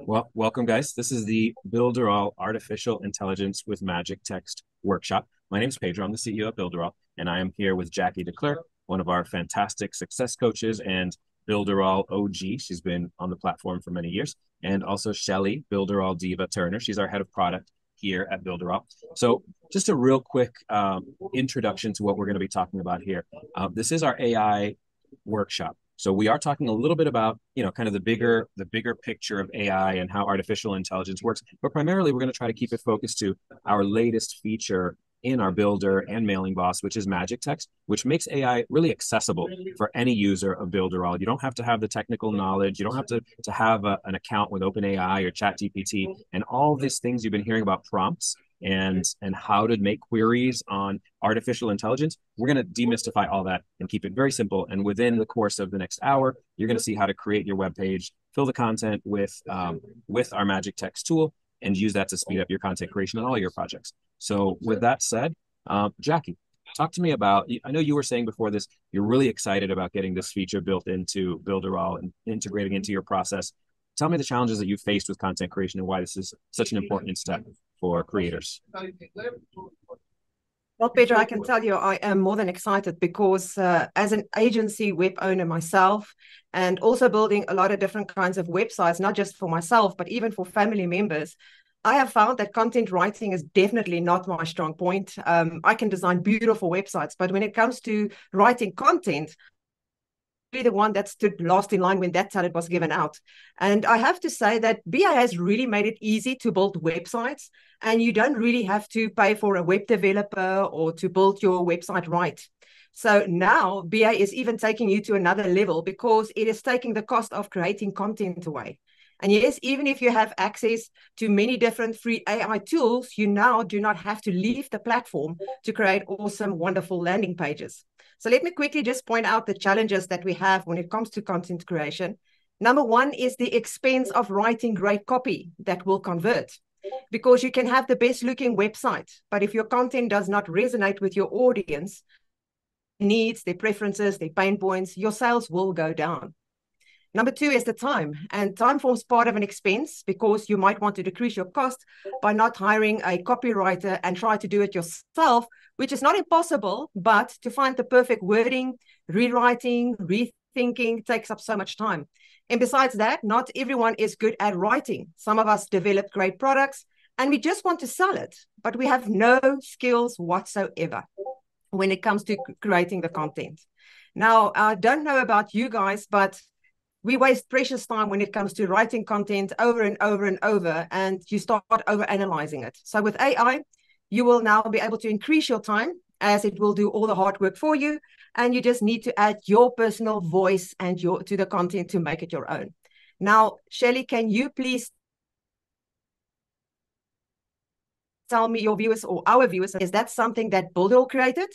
Well, welcome, guys. This is the Builderall Artificial Intelligence with Magic Text workshop. My name is Pedro. I'm the CEO of Builderall, and I am here with Jackie DeClerc, one of our fantastic success coaches and Builderall OG. She's been on the platform for many years. And also Shelly, Builderall Diva Turner. She's our head of product here at Builderall. So just a real quick introduction to what we're going to be talking about here. This is our AI workshop. So we are talking a little bit about, kind of the bigger picture of AI and how artificial intelligence works. But primarily, we're going to try to keep it focused to our latest feature in our builder and mailing boss, which is Magic Text, which makes AI really accessible for any user of Builderall. You don't have to have the technical knowledge. You don't have to have an account with OpenAI or ChatGPT and all these things you've been hearing about prompts and how to make queries on artificial intelligence. We're going to demystify all that and keep it very simple. And within the course of the next hour, you're going to see how to create your web page, fill the content with our Magic Text tool, and use that to speed up your content creation on all your projects. So with that said, Jackie, talk to me about, I know you were saying before this, you're really excited about getting this feature built into Builderall and integrating into your process. Tell me the challenges that you faced with content creation and why this is such an important step for creators. Well, Pedro, I can tell you I am more than excited because as an agency web owner myself, and also building a lot of different kinds of websites, not just for myself, but even for family members, I have found that content writing is definitely not my strong point. I can design beautiful websites, but when it comes to writing content, be the one that stood last in line when that talent was given out. And I have to say that BA has really made it easy to build websites, and you don't really have to pay for a web developer or to build your website right. So now BA is even taking you to another level because it is taking the cost of creating content away. And yes, even if you have access to many different free AI tools, you now do not have to leave the platform to create awesome, wonderful landing pages. So let me quickly just point out the challenges that we have when it comes to content creation. Number one is the expense of writing great copy that will convert, because you can have the best looking website, but if your content does not resonate with your audience needs, their preferences, their pain points, your sales will go down. Number two is the time, and time forms part of an expense because you might want to decrease your cost by not hiring a copywriter and try to do it yourself, which is not impossible, but to find the perfect wording, rewriting, rethinking takes up so much time. And besides that, not everyone is good at writing. Some of us develop great products and we just want to sell it, but we have no skills whatsoever when it comes to creating the content. Now, I don't know about you guys, but we waste precious time when it comes to writing content over and over and over, and you start over analyzing it. So with AI, you will now be able to increase your time as it will do all the hard work for you. And you just need to add your personal voice and to the content to make it your own. Now, Shelly, can you please tell me, your viewers or our viewers, is that something that Builderall created?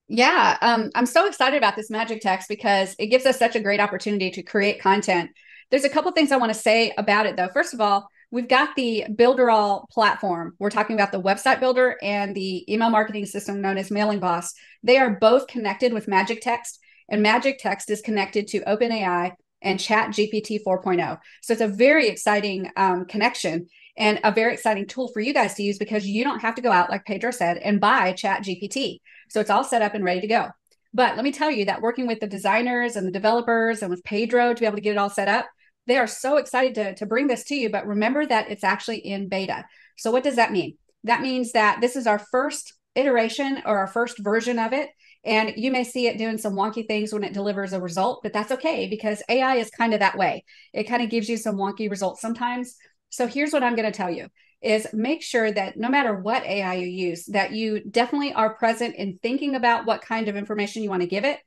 Yeah, I'm so excited about this Magic Text because it gives us such a great opportunity to create content. There's a couple things I want to say about it, though. First of all, we've got the Builderall platform. We're talking about the website builder and the email marketing system known as Mailing Boss. They are both connected with Magic Text, and Magic Text is connected to OpenAI and ChatGPT 4.0. So it's a very exciting connection and a very exciting tool for you guys to use because you don't have to go out, like Pedro said, and buy ChatGPT. So it's all set up and ready to go. But let me tell you that working with the designers and the developers and with Pedro to be able to get it all set up, they are so excited to bring this to you. But remember that it's actually in beta. So what does that mean? That means that this is our first iteration or our first version of it. And you may see it doing some wonky things when it delivers a result, but that's okay because AI is kind of that way. It kind of gives you some wonky results sometimes. So here's what I'm going to tell you is make sure that no matter what AI you use, that you definitely are present in thinking about what kind of information you want to give it.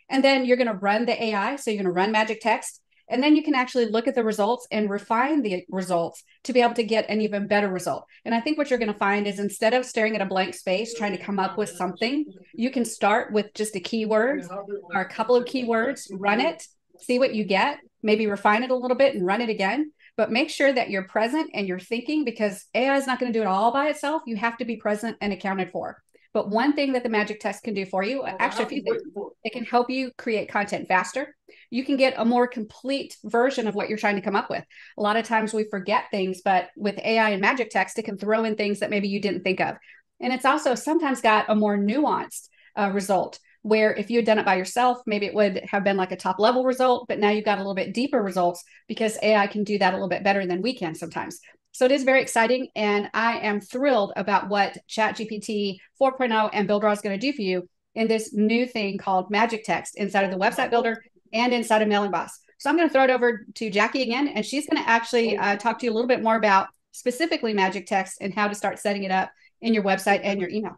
And then you're going to run the AI. So you're going to run Magic Text, and then you can actually look at the results and refine the results to be able to get an even better result. And I think what you're going to find is instead of staring at a blank space, trying to come up with something, you can start with just a keyword or a couple of keywords, run it, see what you get, maybe refine it a little bit and run it again. But make sure that you're present and you're thinking because AI is not going to do it all by itself. You have to be present and accounted for. But one thing that the magic text can do for you, actually a few things, it can help you create content faster. You can get a more complete version of what you're trying to come up with. A lot of times we forget things, but with AI and magic text, it can throw in things that maybe you didn't think of. And it's also sometimes got a more nuanced result, where if you had done it by yourself, maybe it would have been like a top level result, but now you've got a little bit deeper results because AI can do that a little bit better than we can sometimes. So it is very exciting. And I am thrilled about what ChatGPT 4.0 and Builderall is going to do for you in this new thing called magic text inside of the website builder and inside of Mailing Boss. So I'm going to throw it over to Jackie again, and she's going to actually talk to you a little bit more about specifically magic text and how to start setting it up in your website and your email.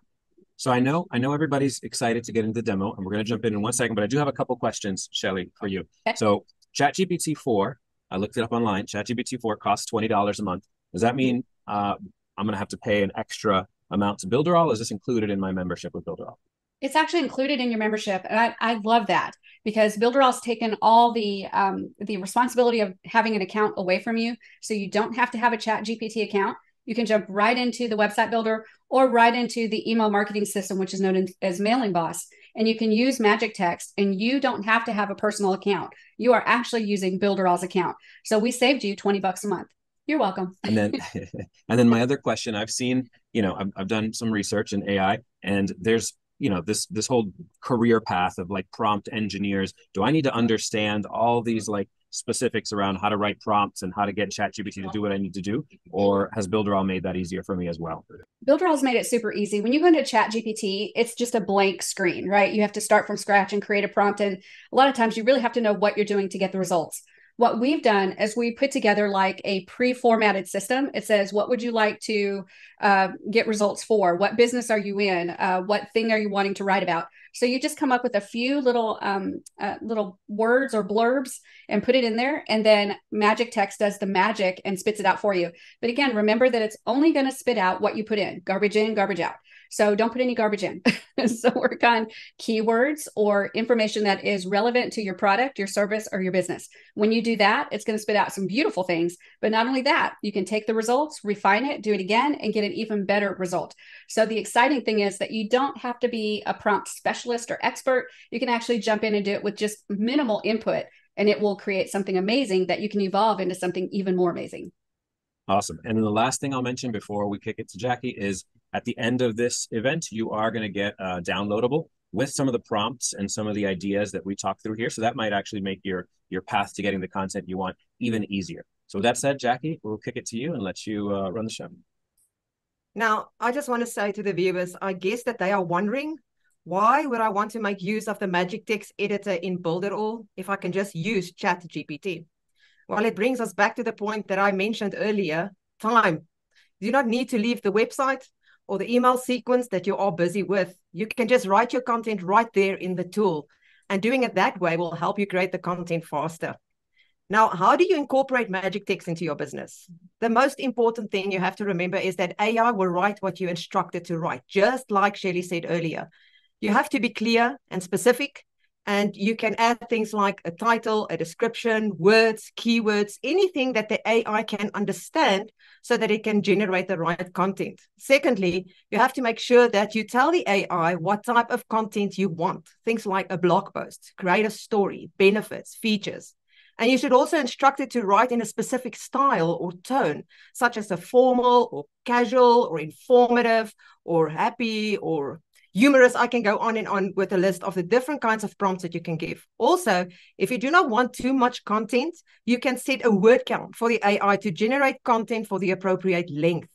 So I know everybody's excited to get into the demo, and we're going to jump in 1 second, but I do have a couple questions, Shelly, for you. Okay. So ChatGPT 4, I looked it up online. ChatGPT 4 costs $20 a month. Does that mean I'm going to have to pay an extra amount to Builderall? Is this included in my membership with Builderall? It's actually included in your membership. And I love that, because Builderall's taken all the responsibility of having an account away from you. So you don't have to have a ChatGPT account. You can jump right into the website builder or right into the email marketing system, which is known as Mailing Boss. And you can use magic text, and you don't have to have a personal account. You are actually using Builderall's account. So we saved you $20 a month. You're welcome. And then my other question, I've seen, I've done some research in AI, and there's, this whole career path of like prompt engineers. Do I need to understand all these like specifics around how to write prompts and how to get ChatGPT to do what I need to do? Or has Builderall made that easier for me as well? Builderall's made it super easy. When you go into ChatGPT, it's just a blank screen, right? You have to start from scratch and create a prompt. And a lot of times you really have to know what you're doing to get the results. What we've done is we put together like a pre-formatted system. It says, what would you like to get results for? What business are you in? What thing are you wanting to write about? So you just come up with a few little words or blurbs and put it in there. And then magic text does the magic and spits it out for you. But again, remember that it's only going to spit out what you put in, garbage out. So don't put any garbage in. So work on keywords or information that is relevant to your product, your service, or your business. When you do that, it's going to spit out some beautiful things. But not only that, you can take the results, refine it, do it again, and get an even better result. So the exciting thing is that you don't have to be a prompt specialist or expert. You can actually jump in and do it with just minimal input, and it will create something amazing that you can evolve into something even more amazing. Awesome. And then the last thing I'll mention before we kick it to Jackie is at the end of this event, you are going to get downloadable with some of the prompts and some of the ideas that we talked through here. So that might actually make your path to getting the content you want even easier. So with that said, Jackie, we'll kick it to you and let you run the show. Now, I just want to say to the viewers, I guess that they are wondering, why would I want to make use of the magic text editor in Builderall if I can just use ChatGPT? Well, it brings us back to the point that I mentioned earlier, time. You do not need to leave the website or the email sequence that you are busy with. You can just write your content right there in the tool. And doing it that way will help you create the content faster. Now, how do you incorporate magic text into your business? The most important thing you have to remember is that AI will write what you instruct it to write, just like Shelly said earlier. You have to be clear and specific. And you can add things like a title, a description, words, keywords, anything that the AI can understand so that it can generate the right content. Secondly, you have to make sure that you tell the AI what type of content you want. Things like a blog post, create a story, benefits, features. And you should also instruct it to write in a specific style or tone, such as a formal or casual or informative or happy or humorous. I can go on and on with a list of the different kinds of prompts that you can give. Also, if you do not want too much content, you can set a word count for the AI to generate content for the appropriate length.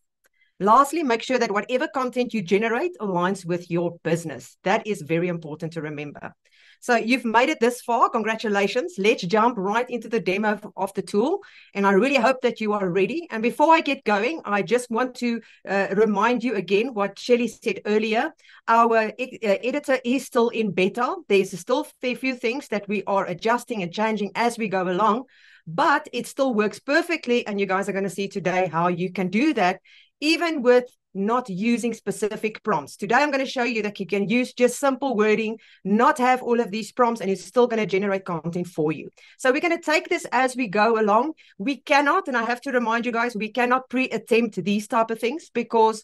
Lastly, make sure that whatever content you generate aligns with your business. That is very important to remember. So you've made it this far. Congratulations. Let's jump right into the demo of the tool. And I really hope that you are ready. And before I get going, I just want to remind you again what Shelly said earlier. Our editor is still in beta. There's still a few things that we are adjusting and changing as we go along, but it still works perfectly. And you guys are going to see today how you can do that, even with not using specific prompts. Today, I'm going to show you that you can use just simple wording, not have all of these prompts, and it's still going to generate content for you. So we're going to take this as we go along. We cannot, and I have to remind you guys, we cannot pre-attempt these type of things because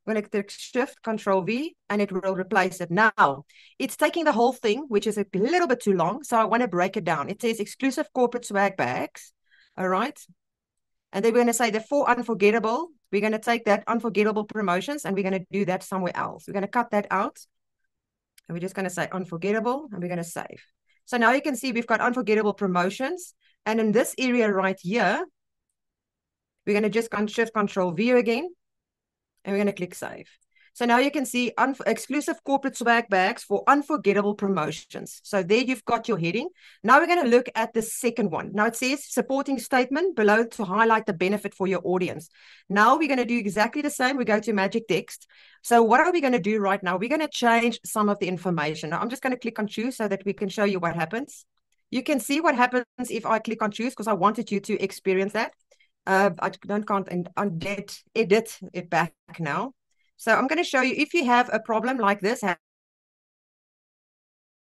I'm going to click Shift, Control V, and it will replace it. Now, it's taking the whole thing, which is a little bit too long, so I want to break it down. It says exclusive corporate swag bags, all right? And then we're going to say the 4 unforgettable. We're going to take that unforgettable promotions, and we're going to do that somewhere else. We're going to cut that out, and we're just going to say unforgettable, and we're going to save. So now you can see we've got unforgettable promotions, and in this area right here, we're going to just Shift, Control V again, and we're going to click Save. So now you can see exclusive corporate swag bags for unforgettable promotions. So there you've got your heading. Now we're going to look at the second one. Now it says supporting statement below to highlight the benefit for your audience. Now we're going to do exactly the same. We go to magic text. So what are we going to do right now? We're going to change some of the information. Now I'm just going to click on choose so that we can show you what happens. You can see what happens if I click on choose because I wanted you to experience that. I can't edit it back now. So I'm going to show you if you have a problem like this,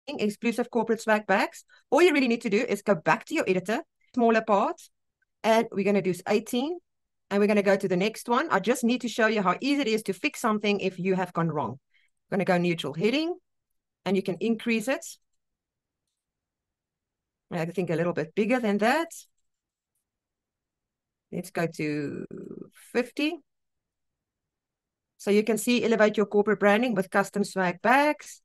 exclusive corporate swag bags, all you really need to do is go back to your editor, smaller part, and we're going to do 18, and we're going to go to the next one. I just need to show you how easy it is to fix something if you have gone wrong. I'm going to go neutral heading, and you can increase it. I think a little bit bigger than that. Let's go to 50. So you can see elevate your corporate branding with custom swag bags,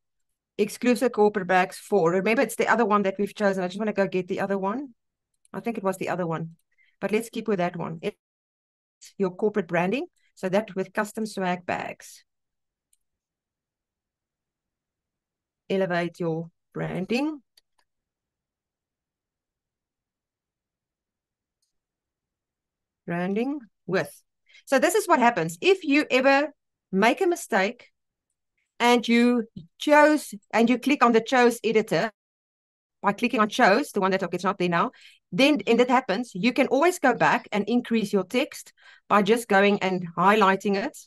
exclusive corporate bags 4. Remember, it's the other one that we've chosen. I just want to go get the other one. I think it was the other one, but let's keep with that one. It's your corporate branding. So that with custom swag bags. Elevate your branding. Branding with. So this is what happens. If you ever make a mistake and you click on the chose editor by clicking on chose, the one that it's not there now, then and that happens, you can always go back and increase your text by just going and highlighting it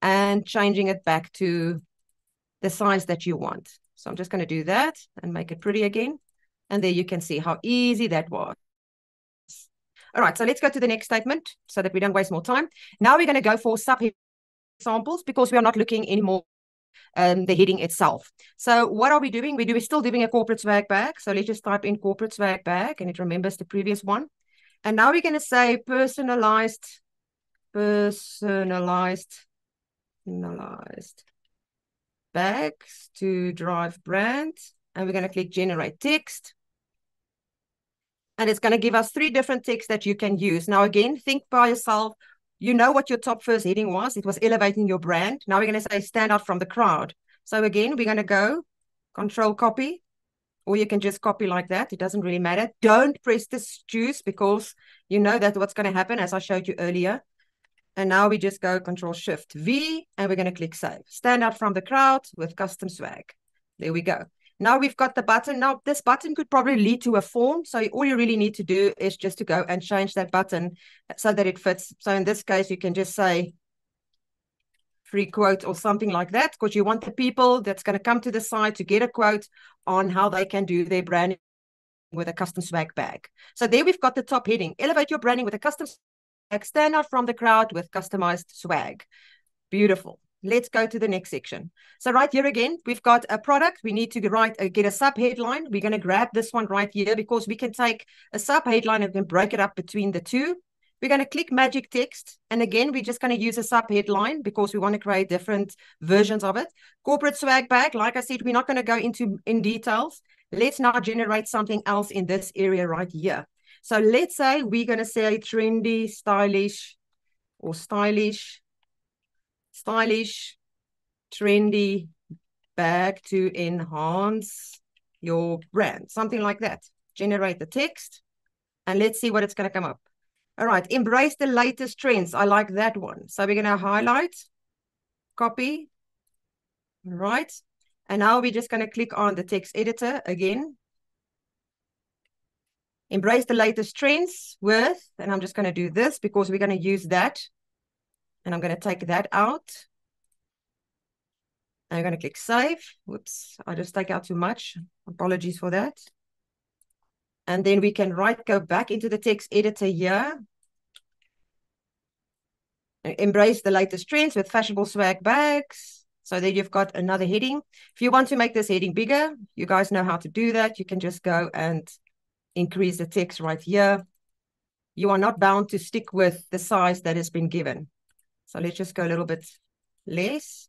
and changing it back to the size that you want. So I'm just going to do that and make it pretty again. And there you can see how easy that was. All right, so let's go to the next statement so that we don't waste more time. Now we're going to go for sub examples because we are not looking anymore the heading itself. So what are we doing? We're still doing a corporate swag bag. So let's just type in corporate swag bag and it remembers the previous one. And now we're going to say personalized bags to drive brand. And we're going to click generate text. And it's going to give us 3 different texts that you can use. Now, again, think by yourself. You know what your top first heading was. It was elevating your brand. Now we're going to say stand out from the crowd. So again, we're going to go control copy, or you can just copy like that. It doesn't really matter. Don't press this choose because you know that what's going to happen as I showed you earlier. And now we just go control shift V and we're going to click save. Stand out from the crowd with custom swag. There we go. Now we've got the button. Now this button could probably lead to a form. So all you really need to do is just to go and change that button so that it fits. So in this case, you can just say free quote or something like that because you want the people that's going to come to the site to get a quote on how they can do their branding with a custom swag bag. So there we've got the top heading. Elevate your branding with a custom swag. Stand out from the crowd with customized swag. Beautiful. Let's go to the next section. So right here again, we've got a product. We need to get a sub headline. We're going to grab this one right here because we can take a sub headline and then break it up between the two. We're going to click magic text. And again, we're just going to use a sub headline because we want to create different versions of it. Corporate swag bag. Like I said, we're not going to go in details. Let's now generate something else in this area right here. So let's say we're going to say trendy, stylish, or stylish, trendy bag to enhance your brand. Something like that. Generate the text. And let's see what it's going to come up. All right. Embrace the latest trends. I like that one. So we're going to highlight, copy. All right. And now we're just going to click on the text editor again. Embrace the latest trends with, and I'm just going to do this because we're going to use that. And I'm going to take that out. And I'm going to click save. Whoops, I just take out too much. Apologies for that. And then we can go back into the text editor here. Embrace the latest trends with fashionable swag bags. So there you've got another heading. If you want to make this heading bigger, you guys know how to do that. You can just go and increase the text right here. You are not bound to stick with the size that has been given. So let's just go a little bit less.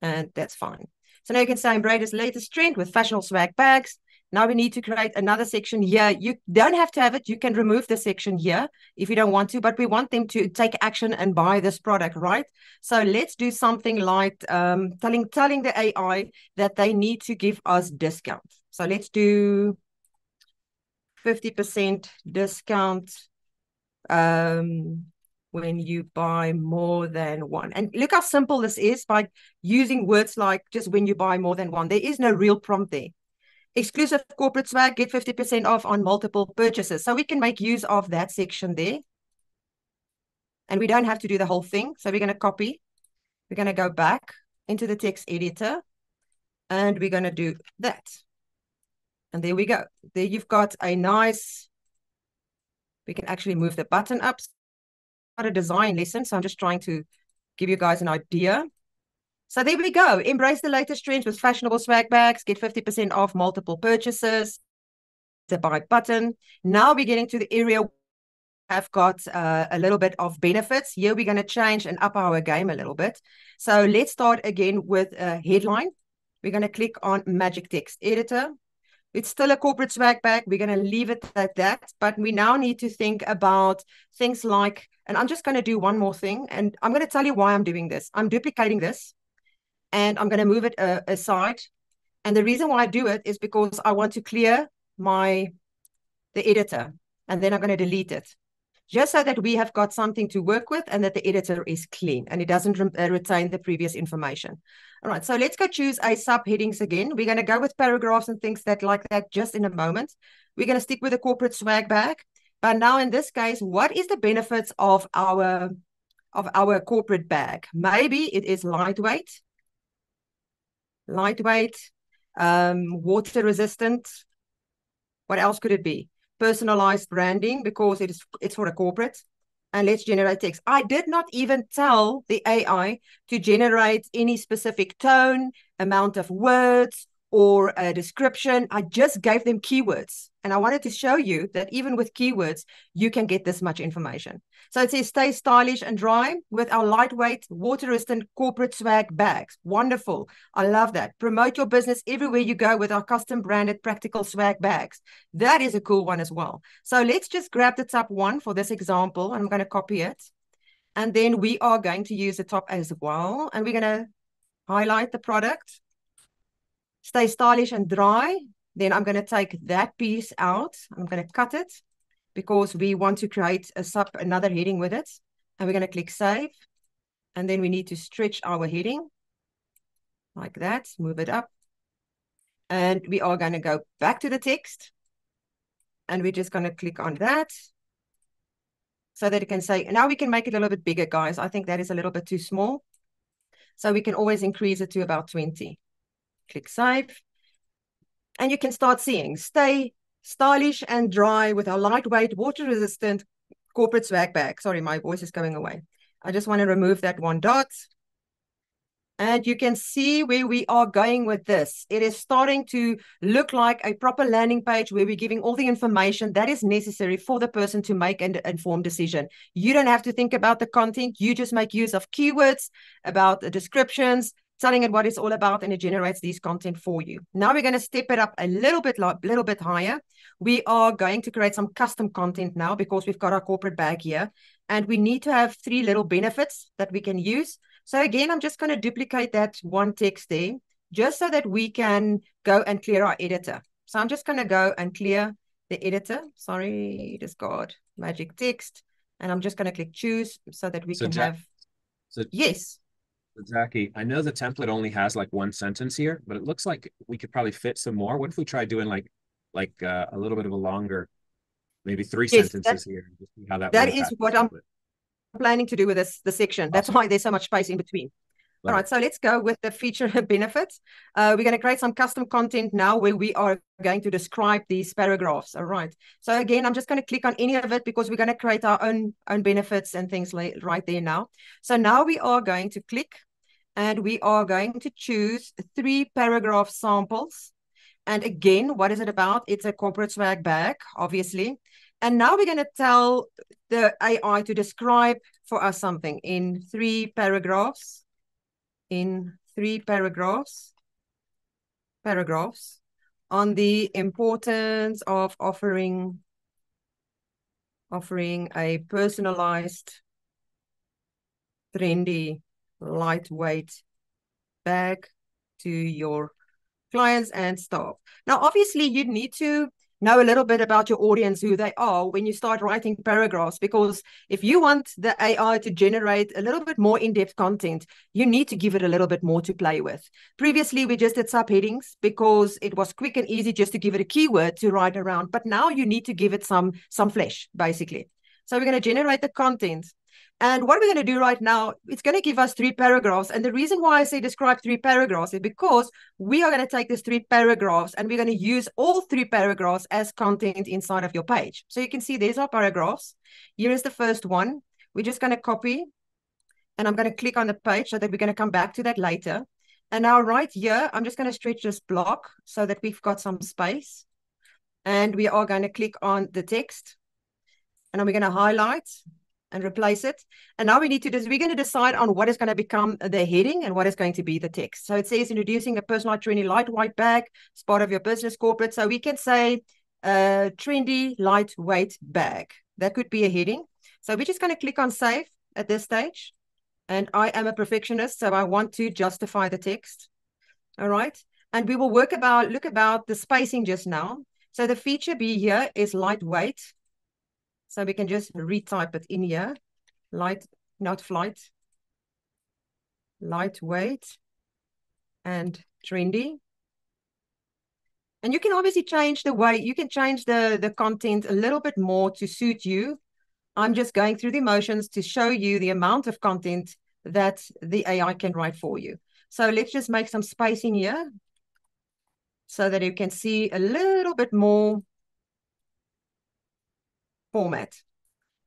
And that's fine. So now you can say embrace the latest trend with fashionable swag bags. Now we need to create another section here. You don't have to have it. You can remove the section here if you don't want to, but we want them to take action and buy this product, right? So let's do something like telling the AI that they need to give us discount. So let's do 50% discount when you buy more than one. And look how simple this is by using words like just when you buy more than one. There is no real prompt there. Exclusive corporate swag, get 50% off on multiple purchases. So we can make use of that section there. And we don't have to do the whole thing. So we're going to copy. We're going to go back into the text editor. And we're going to do that. And there we go. There you've got a nice, we can actually move the button up. It's not a design lesson, so I'm just trying to give you guys an idea. So there we go. Embrace the latest trends with fashionable swag bags. Get 50% off multiple purchases. The buy button. Now we're getting to the area where I've got a little bit of benefits. Here we're going to change and up our game a little bit. So let's start again with a headline. We're going to click on Magic Text Editor. It's still a corporate swag bag. We're going to leave it like that. But we now need to think about things like, and I'm just going to do one more thing. And I'm going to tell you why I'm doing this. I'm duplicating this. And I'm going to move it aside. And the reason why I do it is because I want to clear the editor. And then I'm going to delete it. Just so that we have got something to work with and that the editor is clean and it doesn't retain the previous information. All right, so let's go choose a subheadings again. We're going to go with paragraphs and things like that just in a moment. We're going to stick with the corporate swag bag. But now in this case, what is the benefits of our corporate bag? Maybe it is lightweight, water resistant. What else could it be? Personalized branding, because it's for a corporate. And let's generate text. I did not even tell the AI to generate any specific tone, amount of words, or a description. I just gave them keywords. And I wanted to show you that even with keywords, you can get this much information. So it says, stay stylish and dry with our lightweight, water-resistant corporate swag bags. Wonderful. I love that. Promote your business everywhere you go with our custom branded practical swag bags. That is a cool one as well. So let's just grab the top one for this example. I'm going to copy it. And then we are going to use the top as well. And we're going to highlight the product. Stay stylish and dry. Then I'm going to take that piece out. I'm going to cut it because we want to create another heading with it. And we're going to click save. And then we need to stretch our heading like that, move it up. And we are going to go back to the text. And we're just going to click on that so that it can say, now we can make it a little bit bigger, guys. I think that is a little bit too small. So we can always increase it to about 20. Click save. And you can start seeing, stay stylish and dry with our lightweight, water-resistant corporate swag bag. Sorry, my voice is going away. I just want to remove that one dot. And you can see where we are going with this. It is starting to look like a proper landing page where we're giving all the information that is necessary for the person to make an informed decision. You don't have to think about the content. You just make use of keywords, about the descriptions, telling it what it's all about, and it generates these content for you. Now we're going to step it up a little bit higher. We are going to create some custom content now because we've got our corporate bag here. And we need to have 3 little benefits that we can use. So again, I'm just going to duplicate that one text there, just so that we can go and clear our editor. So I'm just going to go and clear the editor. Sorry, just got magic text. And I'm just going to click choose so that we can have... Yes. Jackie, I know the template only has like one sentence here, but it looks like we could probably fit some more. What if we try doing like a little bit of a longer, maybe 3 sentences here, and just see how that is what I'm planning to do with the section. That's why there's so much space in between. All right, so let's go with the feature benefits. We're going to create some custom content now where we are going to describe these paragraphs. All right. So again, I'm just going to click on any of it because we're going to create our own benefits and things right there now. So now we are going to click and we are going to choose 3 paragraph samples. And again, what is it about? It's a corporate swag bag, obviously. And now we're going to tell the AI to describe for us something in 3 paragraphs. In 3 paragraphs on the importance of offering a personalized, trendy, lightweight bag to your clients and staff. Now, obviously, you need to know a little bit about your audience, who they are, when you start writing paragraphs, because if you want the AI to generate a little bit more in-depth content, you need to give it a little bit more to play with. Previously, we just did subheadings because it was quick and easy just to give it a keyword to write around, but now you need to give it some flesh, basically. So we're going to generate the content. And what we're going to do right now, it's going to give us 3 paragraphs. And the reason why I say describe 3 paragraphs is because we are going to take these 3 paragraphs and we're going to use all 3 paragraphs as content inside of your page. So you can see there's our paragraphs. Here is the first one. We're just going to copy and I'm going to click on the page so that we're going to come back to that later. And now right here, I'm just going to stretch this block so that we've got some space. And we are going to click on the text and then we're going to highlight and replace it. And now we need to we're going to decide on what is going to become the heading and what is going to be the text. So it says introducing a personalized, trendy, lightweight bag as part of your business corporate. So we can say trendy, lightweight bag. That could be a heading. So we're just going to click on save at this stage. And I am a perfectionist, so I want to justify the text. All right. And we will look about the spacing just now. So the feature B here is lightweight. So we can just retype it in here. Not flight. Lightweight and trendy. And you can obviously change the way, you can change the content a little bit more to suit you. I'm just going through the motions to show you the amount of content that the AI can write for you. So let's just make some spacing here so that you can see a little bit more format.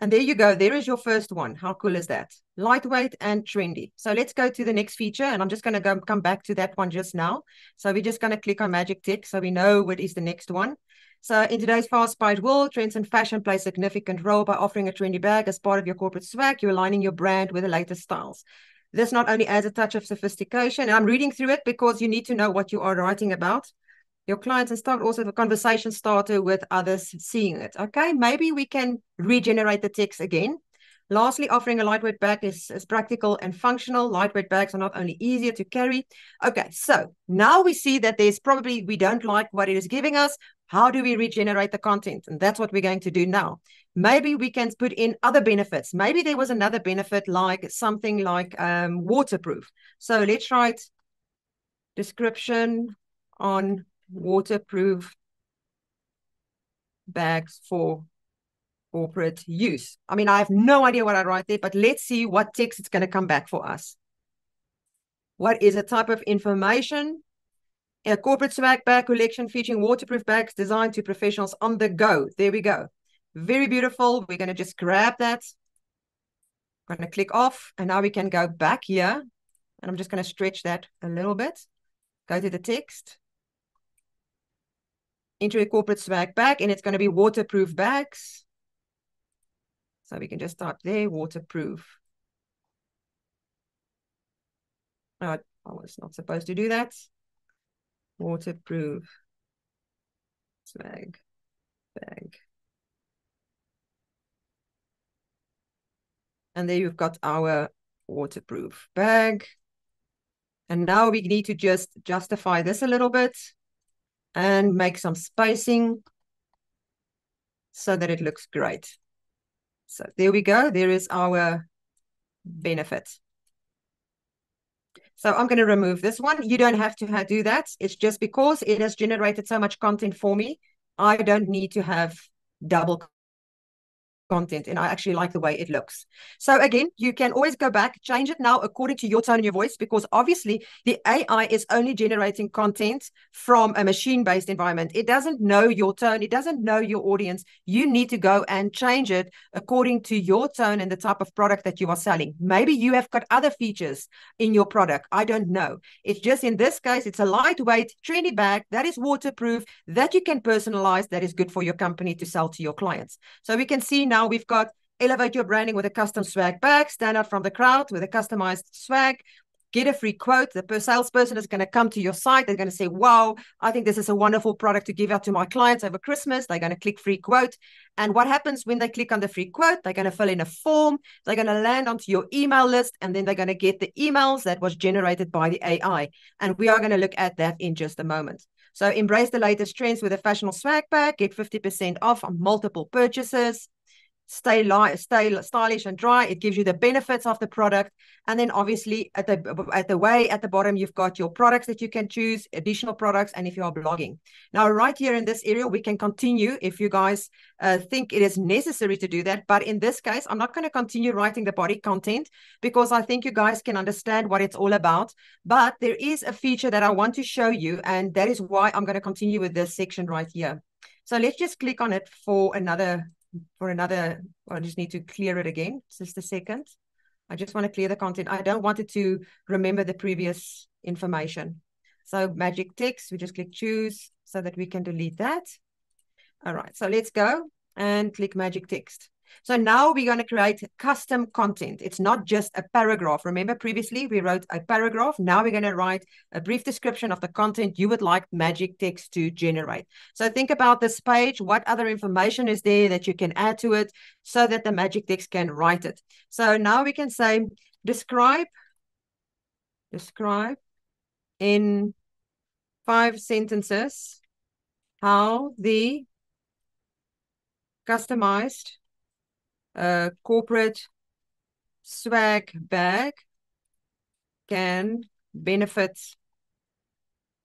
And there you go. There is your first one. How cool is that? Lightweight and trendy. So let's go to the next feature. And I'm just going to come back to that one just now. So we're just going to click on magic text so we know what is the next one. So in today's fast-paced world, trends and fashion play a significant role. By offering a trendy bag as part of your corporate swag, you're aligning your brand with the latest styles. This not only adds a touch of sophistication, and I'm reading through it because you need to know what you are writing about. Your clients and start also the conversation starter with others seeing it. Okay, maybe we can regenerate the text again. Lastly, offering a lightweight bag is practical and functional. Lightweight bags are not only easier to carry. Okay, so now we see that there's probably, we don't like what it is giving us. How do we regenerate the content? And that's what we're going to do now. Maybe we can put in other benefits. Maybe there was another benefit like something like waterproof. So let's write description on waterproof bags for corporate use. I mean, I have no idea what I write there, but let's see what text it's going to come back for us. What is a type of information? A corporate swag bag collection featuring waterproof bags designed to professionals on the go. There we go. Very beautiful. We're going to just grab that. I'm going to click off, and now we can go back here, and I'm just going to stretch that a little bit. Go to the text. Enter a corporate swag bag, and it's going to be waterproof bags. So we can just type there, waterproof. I was not supposed to do that. Waterproof swag bag. And there you've got our waterproof bag. And now we need to just justify this a little bit and make some spacing so that it looks great. So there we go. There is our benefit. So I'm going to remove this one. You don't have to do that. It's just because it has generated so much content for me. I don't need to have double content, and I actually like the way it looks. So again, you can always go back, change it now according to your tone and your voice, because obviously the AI is only generating content from a machine-based environment. It doesn't know your tone. It doesn't know your audience. You need to go and change it according to your tone and the type of product that you are selling. Maybe you have got other features in your product. I don't know. It's just in this case, it's a lightweight, trendy bag that is waterproof, that you can personalize, that is good for your company to sell to your clients. So we can see now we've got elevate your branding with a custom swag bag, stand out from the crowd with a customized swag, get a free quote. The salesperson is going to come to your site. They're going to say, wow, I think this is a wonderful product to give out to my clients over Christmas. They're going to click free quote. And what happens when they click on the free quote? They're going to fill in a form. They're going to land onto your email list, and then they're going to get the emails that was generated by the AI. And we are going to look at that in just a moment. So embrace the latest trends with a fashionable swag bag. Get 50% off on multiple purchases. Stay stylish and dry. It gives you the benefits of the product. And then obviously at the bottom, you've got your products that you can choose, additional products, and if you are blogging. Now, right here in this area, we can continue if you guys think it is necessary to do that. But in this case, I'm not going to continue writing the body content because I think you guys can understand what it's all about. But there is a feature that I want to show you, and that is why I'm going to continue with this section right here. So let's just click on it for another, I just need to clear it again. Just a second. I just want to clear the content. I don't want it to remember the previous information. So magic text, we just click choose so that we can delete that. All right, so let's go and click magic text. So now we're going to create custom content. It's not just a paragraph. Remember previously we wrote a paragraph. Now we're going to write a brief description of the content you would like magic text to generate. So think about this page. What other information is there that you can add to it so that the magic text can write it? So now we can say describe in 5 sentences how the customized corporate swag bag can benefit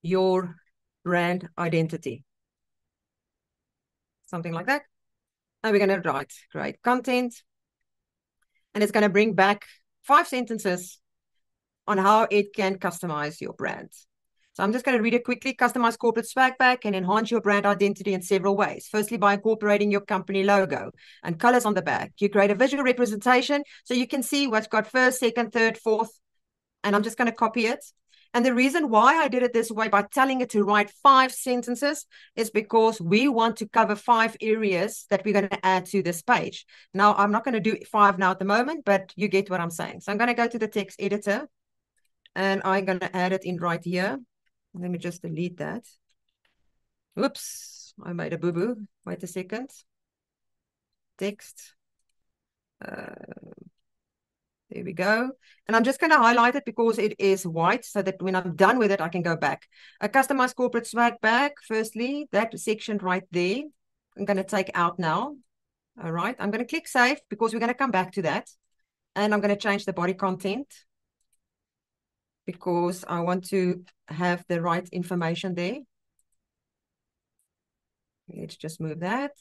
your brand identity. Something like that. And we're going to write great content. And it's going to bring back 5 sentences on how it can customize your brand. So I'm just going to read it quickly. Customize corporate swag bag can enhance your brand identity in several ways. Firstly, by incorporating your company logo and colors on the bag. You create a visual representation so you can see what's got first, second, third, fourth. And I'm just going to copy it. And the reason why I did it this way by telling it to write 5 sentences is because we want to cover 5 areas that we're going to add to this page. Now, I'm not going to do 5 now at the moment, but you get what I'm saying. So I'm going to go to the text editor and I'm going to add it in right here. Let me just delete that. Oops, I made a boo-boo. Wait a second. Text. There we go. And I'm just going to highlight it because it is white so that when I'm done with it, I can go back. A customized corporate swag bag. Firstly, that section right there, I'm going to take out now. All right. I'm going to click save because we're going to come back to that. And I'm going to change the body content because I want to have the right information there. Let's just move that.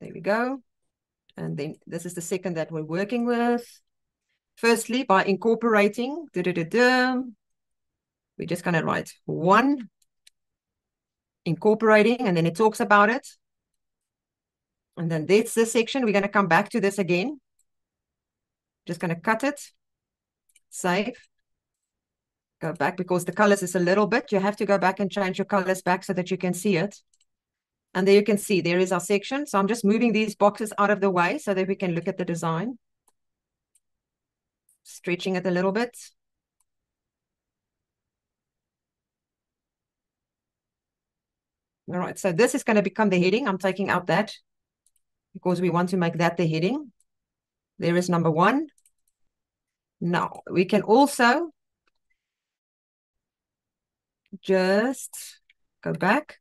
There we go. And then this is the second that we're working with. Firstly, by incorporating, we're just going to write 1, incorporating, and then it talks about it. And then that's this section. We're going to come back to this again. Just going to cut it, save, go back because the colors is a little bit. You have to go back and change your colors back so that you can see it. And there you can see there is our section. So I'm just moving these boxes out of the way so that we can look at the design. Stretching it a little bit. All right, so this is going to become the heading. I'm taking out that because we want to make that the heading. There is number 1. Now, we can also just go back.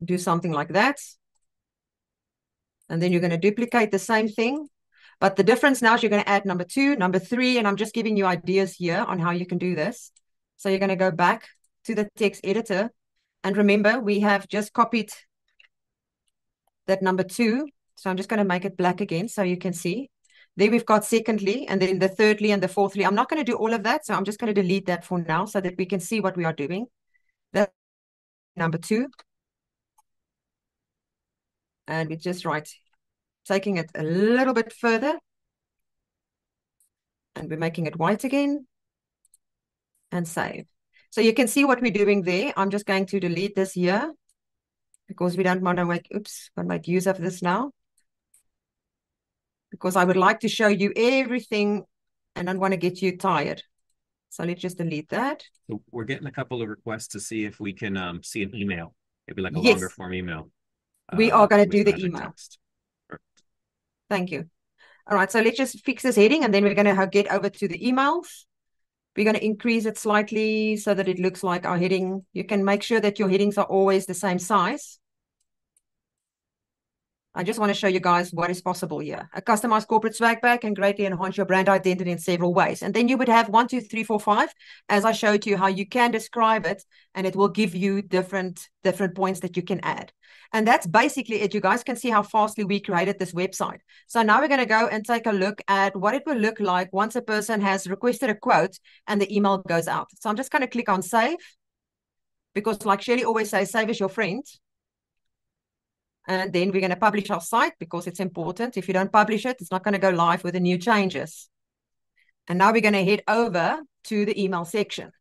Do something like that. And then you're going to duplicate the same thing. But the difference now is you're going to add number 2, number 3, and I'm just giving you ideas here on how you can do this. So you're going to go back to the text editor And remember, we have just copied that number 2. So I'm just going to make it black again so you can see. There we've got secondly, and then the thirdly and the fourthly. I'm not going to do all of that, so I'm just going to delete that for now so that we can see what we are doing. That's number 2. And we just write, taking it a little bit further. And we're making it white again. And save. So you can see what we're doing there. I'm just going to delete this here because we don't want to make, oops, going to make use of this now. Because I would like to show you everything and I don't want to get you tired. So let's just delete that. So we're getting a couple of requests to see if we can see an email, maybe like a longer form email. We are going to do the email. Text. Thank you. All right, so let's just fix this heading and then we're going to get over to the emails. We're going to increase it slightly so that it looks like our heading. You can make sure that your headings are always the same size. I just want to show you guys what is possible here. A customized corporate swag bag can greatly enhance your brand identity in several ways. And then you would have 1, 2, 3, 4, 5, as I showed you how you can describe it, and it will give you different points that you can add. And that's basically it. You guys can see how fastly we created this website. So now we're going to go and take a look at what it will look like once a person has requested a quote and the email goes out. So I'm just going to click on save, because like Shirley always says, save is your friend. And then we're going to publish our site because it's important. If you don't publish it, it's not going to go live with the new changes. And now we're going to head over to the email section.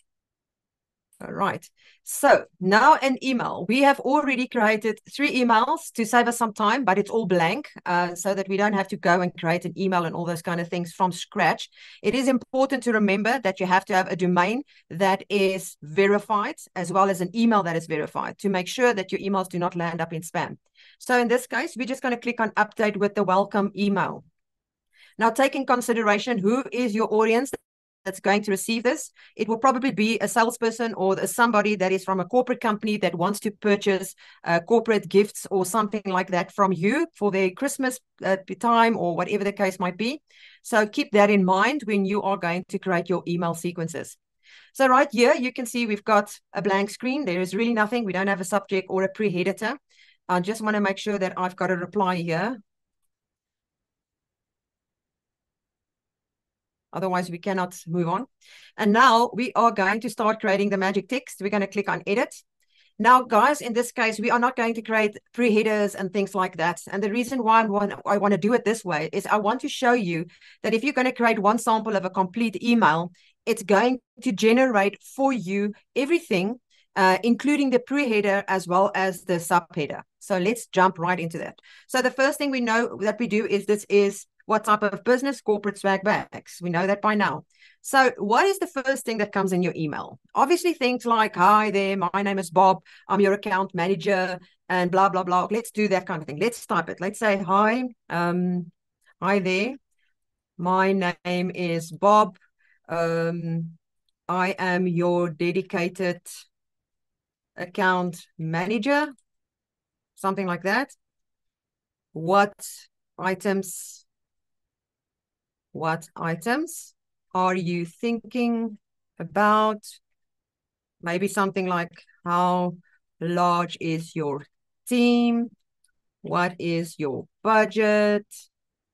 All right. So now an email. We have already created 3 emails to save us some time, but it's all blank so that we don't have to go and create an email and all those kind of things from scratch. It is important to remember that you have to have a domain that is verified as well as an email that is verified to make sure that your emails do not land up in spam. So in this case, we're just going to click on update with the welcome email. Now, take in consideration who is your audience that's going to receive this. It will probably be a salesperson or somebody that is from a corporate company that wants to purchase corporate gifts or something like that from you for their Christmas time or whatever the case might be. So keep that in mind when you are going to create your email sequences. So right here, you can see we've got a blank screen. There is really nothing. We don't have a subject or a pre-header. I just want to make sure that I've got a reply here. Otherwise, we cannot move on. And now we are going to start creating the magic text. We're going to click on edit. Now, guys, in this case, we are not going to create pre-headers and things like that. And the reason why I want to do it this way is I want to show you that if you're going to create one sample of a complete email, it's going to generate for you everything, including the pre-header as well as the subheader. So let's jump right into that. So the first thing we know that we do is this is what type of business, corporate swag bags. We know that by now. So what is the first thing that comes in your email? Obviously things like, hi there, my name is Bob. I'm your account manager and blah, blah, blah. Let's do that kind of thing. Let's type it. Let's say, hi, hi there. My name is Bob. I am your dedicated account manager. Something like that. What items are you thinking about? Maybe something like, how large is your team? What is your budget?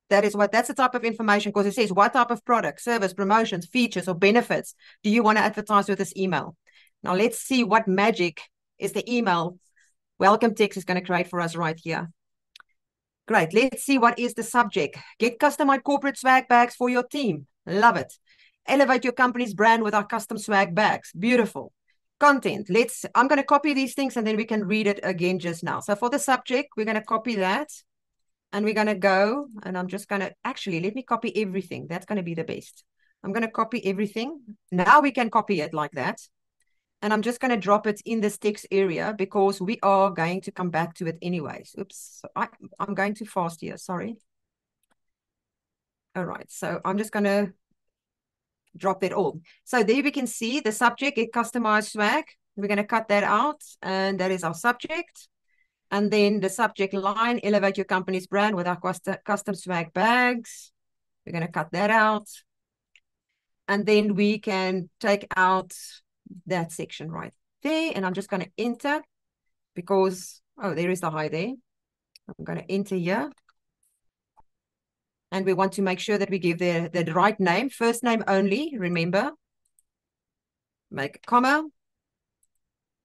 That's the type of information, because it says what type of product, service, promotions, features, or benefits do you want to advertise with this email? Now let's see what magic is the email welcome text is going to create for us right here. Great. Let's see what is the subject. Get customized corporate swag bags for your team. Love it. Elevate your company's brand with our custom swag bags. Beautiful. Content. I'm going to copy these things and then we can read it again just now. So for the subject, we're going to copy that and we're going to go, and I'm just going to, actually, let me copy everything. That's going to be the best. I'm going to copy everything. Now we can copy it like that. And I'm just going to drop it in this text area because we are going to come back to it anyways. Oops, I'm going too fast here, sorry. All right, so I'm just going to drop that all. So there we can see the subject, get customized swag. We're going to cut that out, and that is our subject. And then the subject line, elevate your company's brand with our custom swag bags. We're going to cut that out. And then we can take out that section right there, and I'm just going to enter. because, oh, there is the hi there. I'm going to enter here. And we want to make sure that we give the right name, first name only, remember. Make a comma.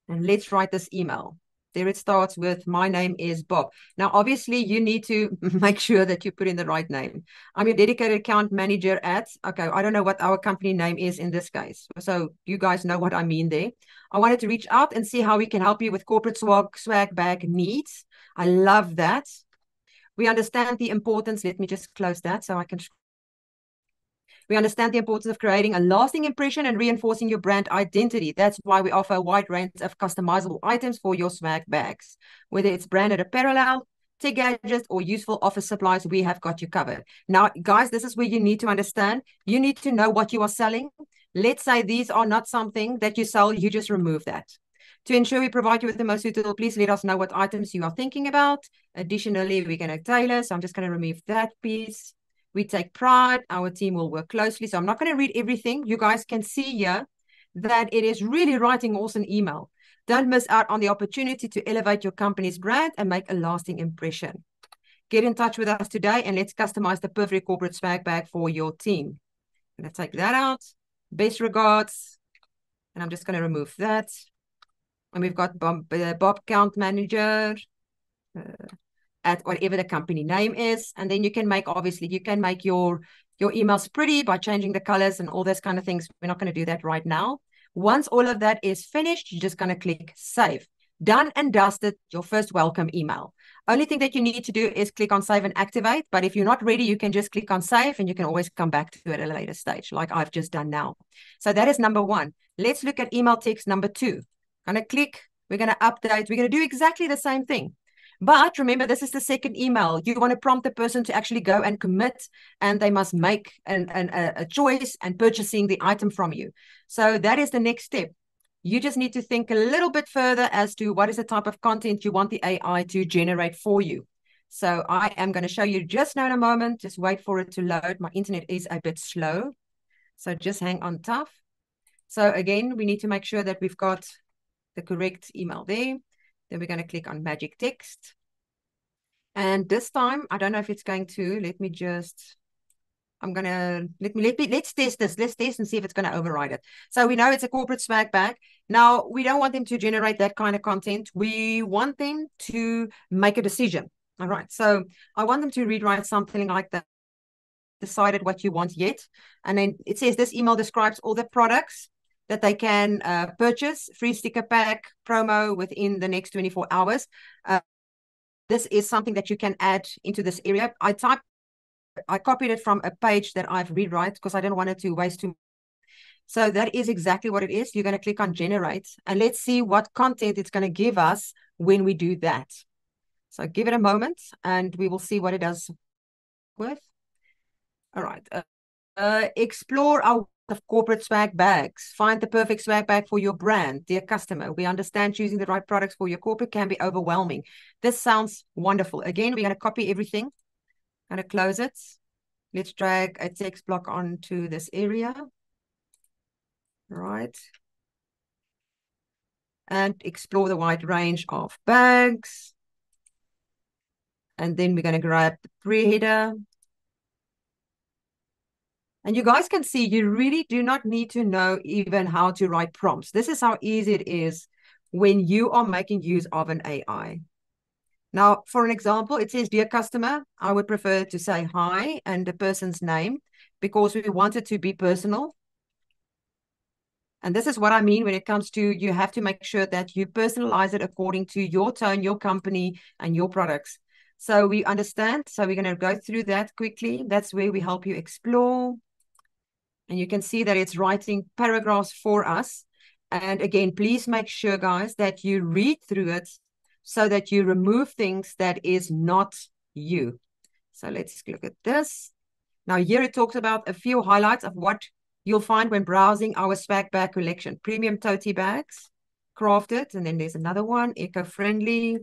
And let's write this email. There it starts with, my name is Bob. Now, obviously, you need to make sure that you put in the right name. I'm your dedicated account manager at, okay, I don't know what our company name is in this case. So you guys know what I mean there. I wanted to reach out and see how we can help you with corporate swag bag needs. I love that. We understand the importance. Let me just close that so I can. We understand the importance of creating a lasting impression and reinforcing your brand identity. That's why we offer a wide range of customizable items for your swag bags. Whether it's branded apparel, tech gadgets, or useful office supplies, we have got you covered. Now, guys, this is where you need to understand. You need to know what you are selling. Let's say these are not something that you sell, you just remove that. To ensure we provide you with the most suitable, please let us know what items you are thinking about. Additionally, we're going to tailor, so I'm just going to remove that piece. We take pride. Our team will work closely. So I'm not going to read everything. You guys can see here that it is really writing awesome email. Don't miss out on the opportunity to elevate your company's brand and make a lasting impression. Get in touch with us today and let's customize the perfect corporate swag bag for your team. I'm going to take that out. Best regards. And I'm just going to remove that. And we've got Bob Account Manager. At whatever the company name is. And then you can make, obviously, you can make your emails pretty by changing the colors and all those kind of things. We're not going to do that right now. Once all of that is finished, you're just going to click save. Done and dusted, your first welcome email. Only thing that you need to do is click on save and activate. But if you're not ready, you can just click on save and you can always come back to it at a later stage, like I've just done now. So that is number one. Let's look at email text number two. Going to click, we're going to update. We're going to do exactly the same thing. But remember, this is the second email. You want to prompt the person to actually go and commit, and they must make a choice and purchasing the item from you. So that is the next step. You just need to think a little bit further as to what is the type of content you want the AI to generate for you. So I am going to show you just now in a moment. Just wait for it to load. My internet is a bit slow. So just hang on tough. So again, we need to make sure that we've got the correct email there. Then we're going to click on magic text. And this time, I don't know if it's going to, let's test this. Let's test and see if it's going to override it. So we know it's a corporate swag bag. Now, we don't want them to generate that kind of content. We want them to make a decision. All right. So I want them to rewrite something like that. Decided what you want yet. And then it says this email describes all the products that they can purchase, free sticker pack, promo within the next 24 hours. This is something that you can add into this area. I copied it from a page that I've rewrite because I didn't want it to waste too much. So that is exactly what it is. You're going to click on generate and let's see what content it's going to give us when we do that. So give it a moment and we will see what it does with. All right. Explore our of corporate swag bags. Find the perfect swag bag for your brand, dear customer. We understand choosing the right products for your corporate can be overwhelming. This sounds wonderful. Again, we're going to copy everything. Going to close it. Let's drag a text block onto this area. Right. And explore the wide range of bags. And then we're going to grab the pre-header. And you guys can see you really do not need to know even how to write prompts. This is how easy it is when you are making use of an AI. Now, for an example, it says, dear customer, I would prefer to say hi and the person's name because we want it to be personal. And this is what I mean when it comes to you have to make sure that you personalize it according to your tone, your company, and your products. So we understand. So we're going to go through that quickly. That's where we help you explore. And you can see that it's writing paragraphs for us. And again, please make sure, guys, that you read through it so that you remove things that is not you. So let's look at this. Now here it talks about a few highlights of what you'll find when browsing our swag bag collection. Premium tote bags, crafted, and then there's another one, eco-friendly.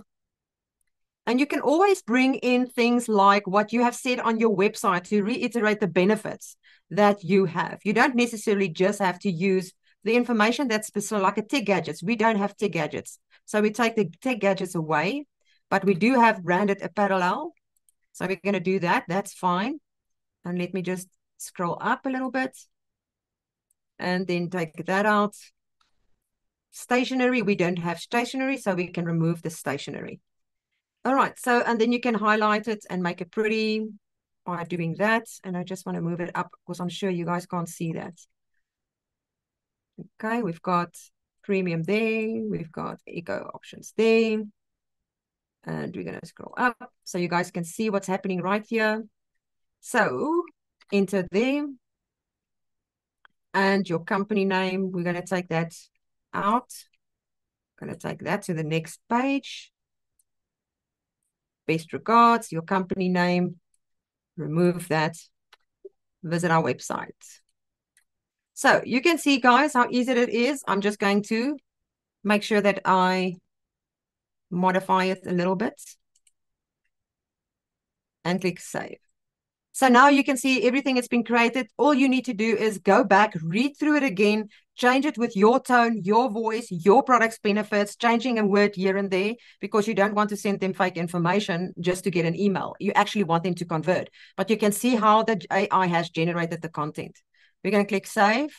And you can always bring in things like what you have said on your website to reiterate the benefits that you have. You don't necessarily just have to use the information that's specific, like a tech gadgets. We don't have tech gadgets. So we take the tech gadgets away, but we do have branded a parallel. So we're going to do that. That's fine. And let me just scroll up a little bit and then take that out. Stationery, we don't have stationery, so we can remove the stationery. All right, so, and then you can highlight it and make it pretty by doing that. And I just want to move it up because I'm sure you guys can't see that. Okay, we've got premium there. We've got eco options there. And we're going to scroll up so you guys can see what's happening right here. So enter there. And your company name, we're going to take that out. I'm going to take that to the next page. Best regards, your company name. Remove that. Visit our website. So you can see, guys, how easy it is. I'm just going to make sure that I modify it a little bit and click save. So now you can see everything that's been created. All you need to do is go back, read through it again, change it with your tone, your voice, your product's benefits, changing a word here and there, because you don't want to send them fake information just to get an email. You actually want them to convert. But you can see how the AI has generated the content. We're going to click save.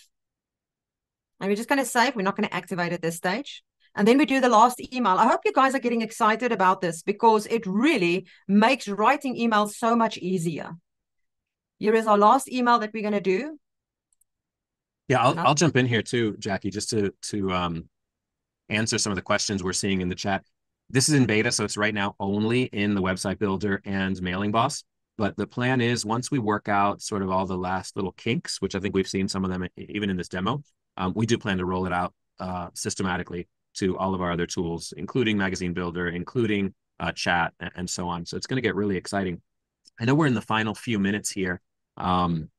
And we're just going to save. We're not going to activate at this stage. And then we do the last email. I hope you guys are getting excited about this because it really makes writing emails so much easier. Here is our last email that we're going to do. Yeah, I'll jump in here too, Jackie, just to answer some of the questions we're seeing in the chat. This is in beta, so it's right now only in the website builder and Mailing Boss. But the plan is once we work out sort of all the last little kinks, which I think we've seen some of them even in this demo, we do plan to roll it out systematically to all of our other tools, including Magazine Builder, including chat, and so on. So it's going to get really exciting. I know we're in the final few minutes here, and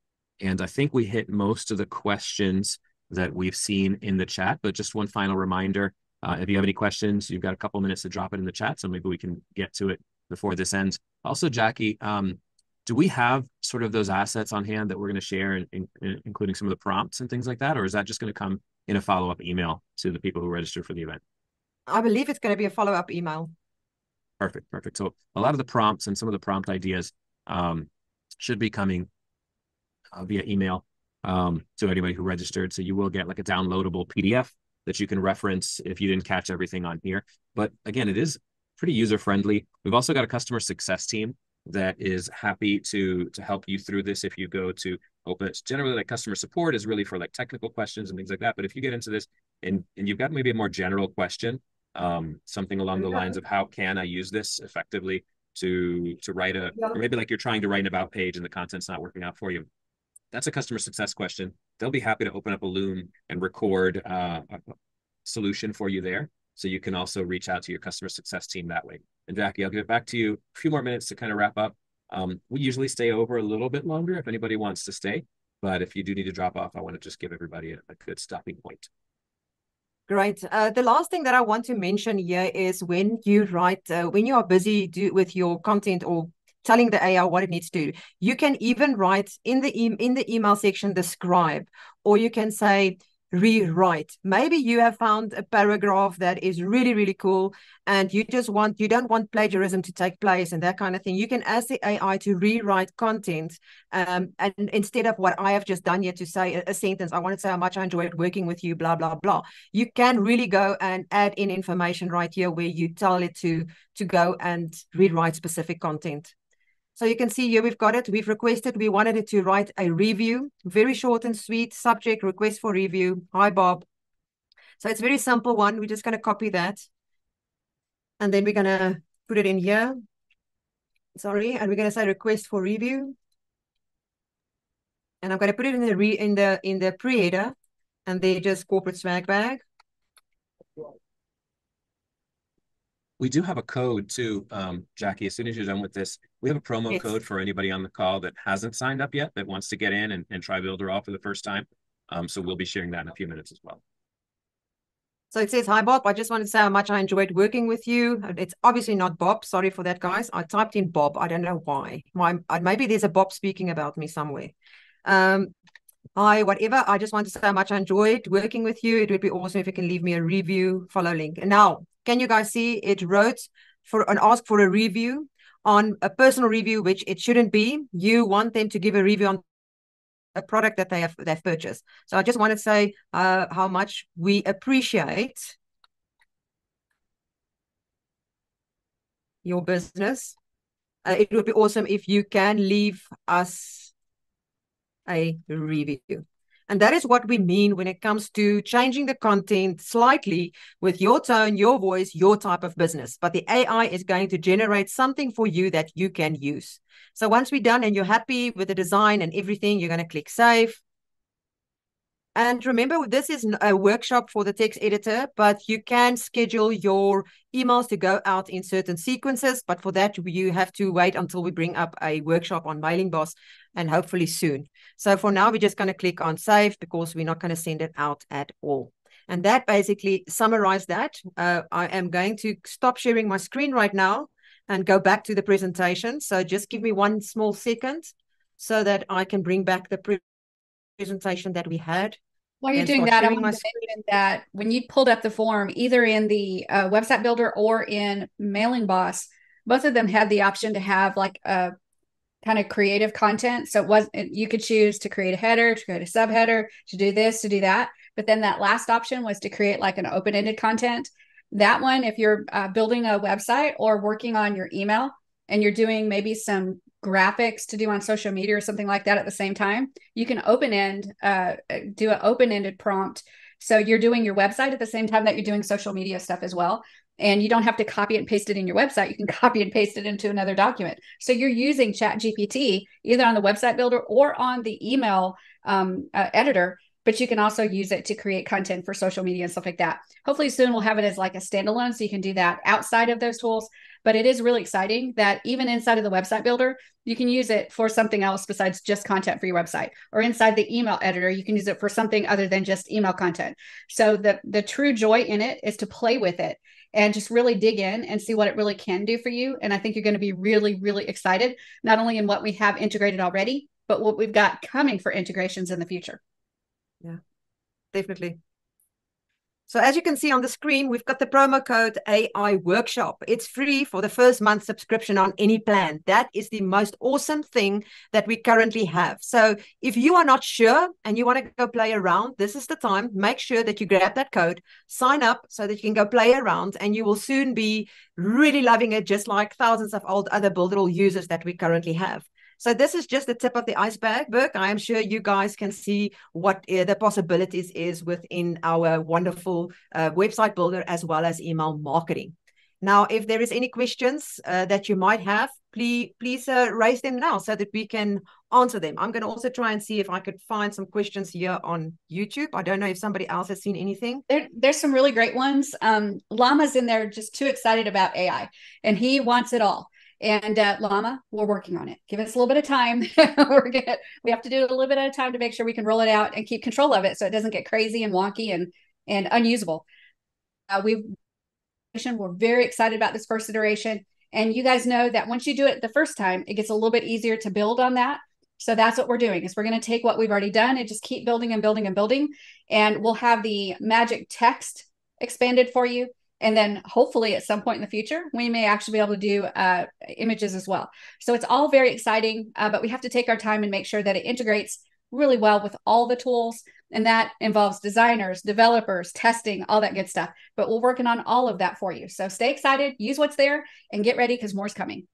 I think we hit most of the questions that we've seen in the chat, but just one final reminder, if you have any questions, you've got a couple minutes to drop it in the chat, so maybe we can get to it before this ends. Also, Jackie, do we have sort of those assets on hand that we're going to share, including some of the prompts and things like that, or is that just going to come in a follow-up email to the people who register for the event? I believe it's going to be a follow-up email. Perfect, perfect. So a lot of the prompts and some of the prompt ideas should be coming via email to anybody who registered. So you will get like a downloadable PDF that you can reference if you didn't catch everything on here. But again, it is pretty user-friendly. We've also got a customer success team that is happy to help you through this if you go to open it. Generally, like customer support is really for like technical questions and things like that. But if you get into this and you've got maybe a more general question, something along the lines of how can I use this effectively to write or maybe like you're trying to write an about page and the content's not working out for you. That's a customer success question. They'll be happy to open up a Loom and record a solution for you there. So you can also reach out to your customer success team that way. And Jackie, I'll give it back to you a few more minutes to kind of wrap up. We usually stay over a little bit longer if anybody wants to stay. But if you do need to drop off, I want to just give everybody a good stopping point. Great. The last thing that I want to mention here is when you write, when you are busy with your content or telling the AI what it needs to do, you can even write in the email section, the scribe, or you can say rewrite. Maybe you have found a paragraph that is really, really cool and you don't want plagiarism to take place and that kind of thing. You can ask the AI to rewrite content and instead of what I have just done here to say a sentence, I want to say how much I enjoyed working with you, blah, blah, blah. You can really go and add in information right here where you tell it to go and rewrite specific content. So you can see here we've got it. We've requested, we wanted it to write a review, very short and sweet, subject, request for review. Hi, Bob. So it's a very simple one. We're just going to copy that. And then we're going to put it in here. Sorry. And we're going to say request for review. And I'm going to put it in the pre-header and then just corporate swag bag. We do have a code too, Jackie, as soon as you're done with this, we have a promo code for anybody on the call that hasn't signed up yet, that wants to get in and try Builderall for the first time. So we'll be sharing that in a few minutes as well. So it says, hi, Bob. I just wanted to say how much I enjoyed working with you. It's obviously not Bob. Sorry for that, guys. I typed in Bob. I don't know why. Maybe there's a Bob speaking about me somewhere. hi, whatever. I just want to say how much I enjoyed working with you. It would be awesome if you can leave me a review, follow link. And now, can you guys see it wrote for an ask for a review on a personal review, which it shouldn't be. You want them to give a review on a product that they've purchased. So I just want to say how much we appreciate your business. It would be awesome if you can leave us a review. And that is what we mean when it comes to changing the content slightly with your tone, your voice, your type of business. But the AI is going to generate something for you that you can use. So once we're done and you're happy with the design and everything, you're going to click save. And remember, this is a workshop for the text editor, but you can schedule your emails to go out in certain sequences. But for that, you have to wait until we bring up a workshop on Mailing Boss, and hopefully soon. So for now, we're just going to click on save because we're not going to send it out at all. And that basically summarized that. I am going to stop sharing my screen right now and go back to the presentation. So just give me one small second so that I can bring back the presentation that we had. While you're doing that, I want to mention that when you pulled up the form, either in the website builder or in Mailing Boss, both of them had the option to have like a kind of creative content. So you could choose to create a header, to create a subheader, to do this, to do that. But then that last option was to create like an open-ended content. That one, if you're building a website or working on your email and you're doing maybe some graphics to do on social media or something like that at the same time, you can do an open-ended prompt. So you're doing your website at the same time that you're doing social media stuff as well. And you don't have to copy and paste it in your website. You can copy and paste it into another document. So you're using ChatGPT either on the website builder or on the email editor, but you can also use it to create content for social media and stuff like that. Hopefully soon we'll have it as like a standalone, so you can do that outside of those tools. But it is really exciting that even inside of the website builder, you can use it for something else besides just content for your website. Or inside the email editor, you can use it for something other than just email content. So the true joy in it is to play with it and just really dig in and see what it really can do for you. And I think you're going to be really, really excited, not only in what we have integrated already, but what we've got coming for integrations in the future. Yeah, definitely. So as you can see on the screen, we've got the promo code AI Workshop. It's free for the first month subscription on any plan. That is the most awesome thing that we currently have. So if you are not sure and you want to go play around, this is the time. Make sure that you grab that code, sign up so that you can go play around, and you will soon be really loving it, just like thousands of other Builderall users that we currently have. So this is just the tip of the iceberg. I am sure you guys can see what the possibilities is within our wonderful website builder as well as email marketing. Now, if there is any questions that you might have, please raise them now so that we can answer them. I'm going to also try and see if I could find some questions here on YouTube. I don't know if somebody else has seen anything. There's some really great ones. Llama's in there just too excited about AI, and he wants it all. And Llama, we're working on it. Give us a little bit of time. We have to do it a little bit at a time to make sure we can roll it out and keep control of it so it doesn't get crazy and wonky and unusable. We're very excited about this first iteration. And you guys know that once you do it the first time, it gets a little bit easier to build on that. So that's what we're doing, is we're going to take what we've already done and just keep building and building and building. And we'll have the magic text expanded for you. And then hopefully at some point in the future, we may actually be able to do images as well. So it's all very exciting, but we have to take our time and make sure that it integrates really well with all the tools. And that involves designers, developers, testing, all that good stuff. But we're working on all of that for you. So stay excited, use what's there, and get ready because more's coming.